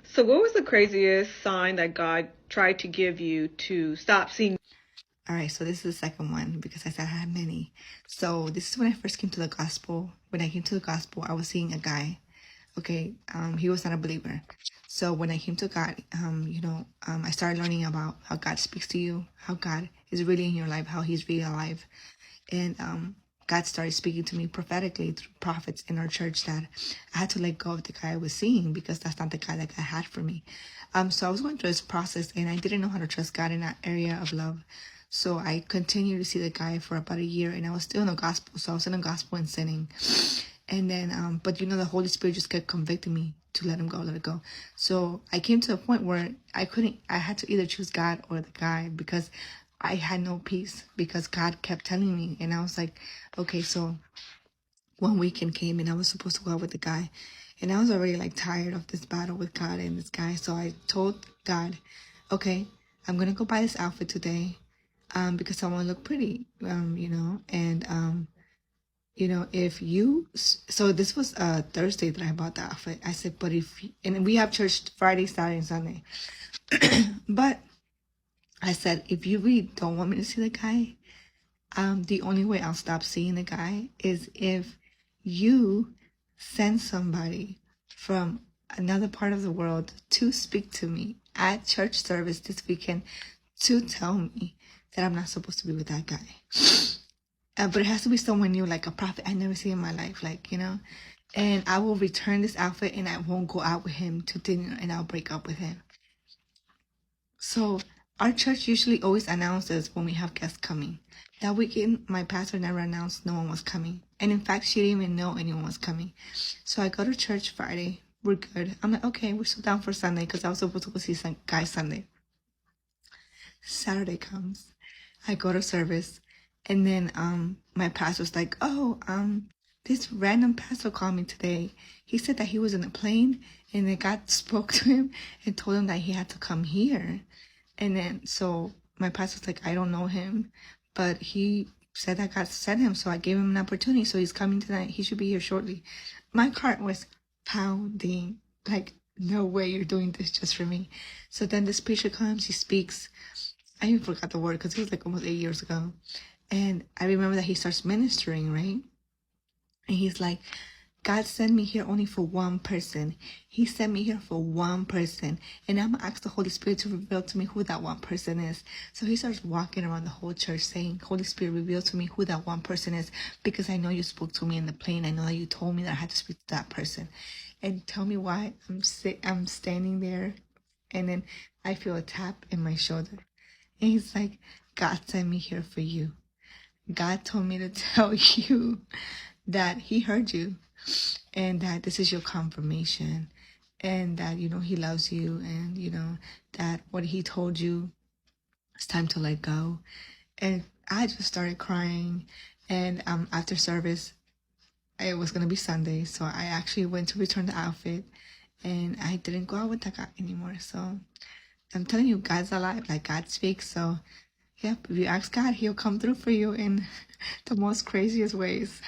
So, what was the craziest sign that God tried to give you to stop seeing? All right, so this is the second one because I said I had many. So this is when I first came to the gospel. When I came to the gospel, I was seeing a guy. Okay, he was not a believer. So when I came to God, I started learning about how God speaks to you, how God is really in your life, how He's really alive, and God started speaking to me prophetically through prophets in our church that I had to let go of the guy I was seeing because that's not the guy that God had for me. So I was going through this process and I didn't know how to trust God in that area of love. So I continued to see the guy for about a year and I was still in the gospel. So I was in the gospel and sinning. And then, but the Holy Spirit just kept convicting me to let him go, let it go. So I came to a point where I had to either choose God or the guy because I had no peace because God kept telling me. And I was like, okay, so one weekend came and I was supposed to go out with the guy. And I was already like tired of this battle with God and this guy. So I told God, okay, I'm going to go buy this outfit today because I want to look pretty, if you, so this was Thursday that I bought the outfit. I said, but and we have church Friday, Saturday, and Sunday. But I said, if you really don't want me to see the guy, the only way I'll stop seeing the guy is if you send somebody from another part of the world to speak to me at church service this weekend to tell me that I'm not supposed to be with that guy. But it has to be someone new, like a prophet I never see in my life, and I will return this outfit and I won't go out with him to dinner and I'll break up with him. So our church usually always announces when we have guests coming. That weekend, my pastor never announced no one was coming. And in fact, she didn't even know anyone was coming. So I go to church Friday. We're good. I'm like, okay, we're still down for Sunday because I was supposed to go see some guy Sunday. Saturday comes. I go to service. And then my pastor's like, oh, this random pastor called me today. He said that he was in a plane and then God spoke to him and told him that he had to come here. And then so my pastor's like, I don't know him, but he said that God sent him, so I gave him an opportunity. So he's coming tonight. He should be here shortly. My heart was pounding. Like, no way you're doing this just for me. So then this preacher comes, he speaks. I even forgot the word because it was like almost 8 years ago. And I remember that he starts ministering, right? And he's like, God sent me here only for one person. He sent me here for one person. And I'm going to ask the Holy Spirit to reveal to me who that one person is. So he starts walking around the whole church saying, Holy Spirit, reveal to me who that one person is. Because I know you spoke to me in the plane. I know that you told me that I had to speak to that person. And tell me why I'm standing there. And then I feel a tap in my shoulder. And he's like, God sent me here for you. God told me to tell you that he heard you and that this is your confirmation and that, he loves you and, that what he told you, it's time to let go. And I just started crying. And after service, it was going to be Sunday. So I actually went to return the outfit and I didn't go out with that guy anymore. So I'm telling you, God's alive, like God speaks. So, yep, if you ask God, he'll come through for you in the most craziest ways.